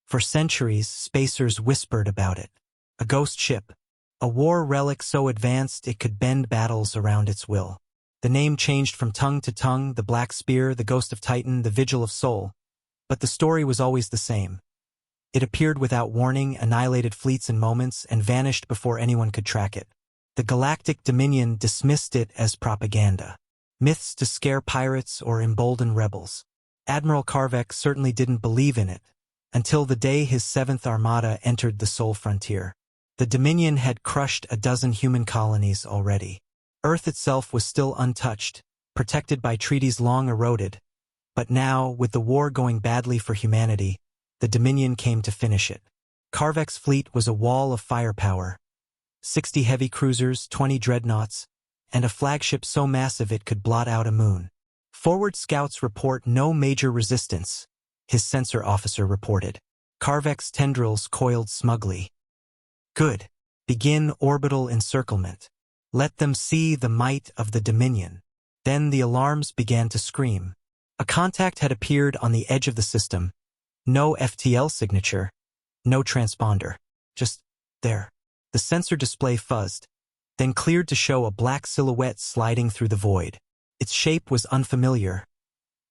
For centuries, spacers whispered about it. A ghost ship. A war relic so advanced it could bend battles around its will. The name changed from tongue to tongue, the Black Spear, the Ghost of Titan, the Vigil of Sol. But the story was always the same. It appeared without warning, annihilated fleets in moments, and vanished before anyone could track it. The Galactic Dominion dismissed it as propaganda. Myths to scare pirates or embolden rebels. Admiral Karvek certainly didn't believe in it, until the day his 7th Armada entered the Sol frontier. The Dominion had crushed a dozen human colonies already. Earth itself was still untouched, protected by treaties long eroded. But now, with the war going badly for humanity, the Dominion came to finish it. Karvek's fleet was a wall of firepower. 60 heavy cruisers, 20 dreadnoughts, and a flagship so massive it could blot out a moon. Forward scouts report no major resistance, his sensor officer reported. Karvek's tendrils coiled smugly. Good. Begin orbital encirclement. Let them see the might of the Dominion. Then the alarms began to scream. A contact had appeared on the edge of the system. No FTL signature. No transponder. Just there. The sensor display fuzzed, then cleared to show a black silhouette sliding through the void. Its shape was unfamiliar.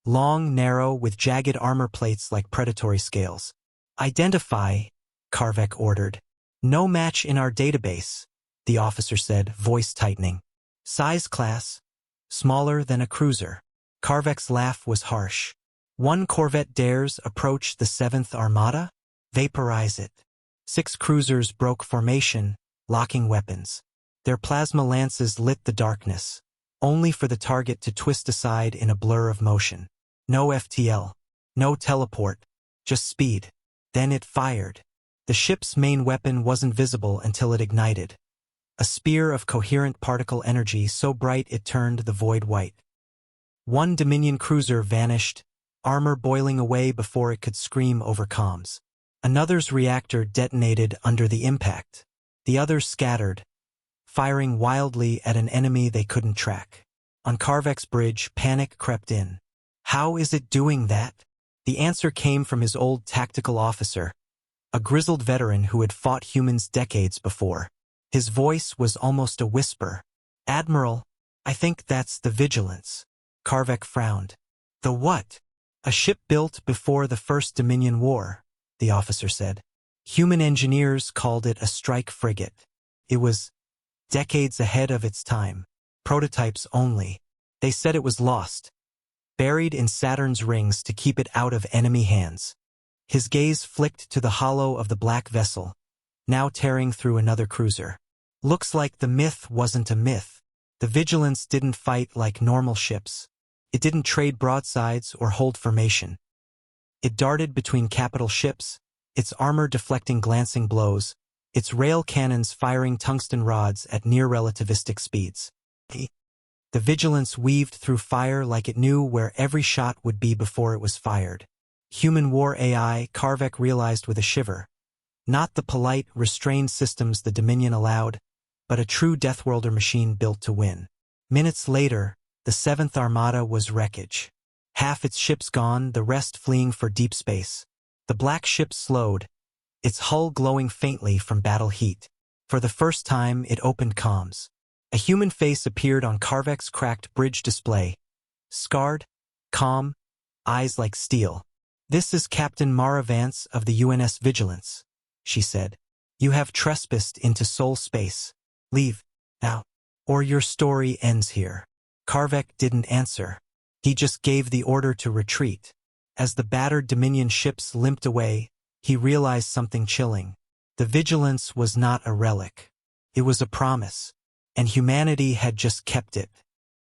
Long, narrow, with jagged armor plates like predatory scales. Identify, Karvek ordered. No match in our database, the officer said, voice tightening. Size class, smaller than a cruiser. Karvek's laugh was harsh. One corvette dares approach the 7th Armada? Vaporize it. 6 cruisers broke formation, locking weapons. Their plasma lances lit the darkness, only for the target to twist aside in a blur of motion. No FTL. No teleport. Just speed. Then it fired. The ship's main weapon wasn't visible until it ignited. A spear of coherent particle energy so bright it turned the void white. One Dominion cruiser vanished, armor boiling away before it could scream over comms. Another's reactor detonated under the impact. The others scattered, firing wildly at an enemy they couldn't track. On Karvek's bridge, panic crept in. How is it doing that? The answer came from his old tactical officer, a grizzled veteran who had fought humans decades before. His voice was almost a whisper. Admiral, I think that's the Vigilance. Karvek frowned. The what? A ship built before the First Dominion War, the officer said. Human engineers called it a strike frigate. It was decades ahead of its time. Prototypes only. They said it was lost, buried in Saturn's rings to keep it out of enemy hands. His gaze flicked to the hollow of the black vessel, now tearing through another cruiser. Looks like the myth wasn't a myth. The Vigilance didn't fight like normal ships. It didn't trade broadsides or hold formation. It darted between capital ships, its armor deflecting glancing blows, its rail cannons firing tungsten rods at near-relativistic speeds. The Vigilance weaved through fire like it knew where every shot would be before it was fired. Human war AI, Karvek realized with a shiver. Not the polite, restrained systems the Dominion allowed, but a true Deathworlder machine built to win. Minutes later, the 7th Armada was wreckage. Half its ships gone, the rest fleeing for deep space. The black ship slowed, its hull glowing faintly from battle heat. For the first time, it opened comms. A human face appeared on Karvek's cracked bridge display. Scarred, calm, eyes like steel. This is Captain Mara Vance of the UNS Vigilance, she said. You have trespassed into Sol space. Leave, now, or your story ends here. Karvek didn't answer. He just gave the order to retreat. As the battered Dominion ships limped away, he realized something chilling. The Vigilance was not a relic. It was a promise, and humanity had just kept it.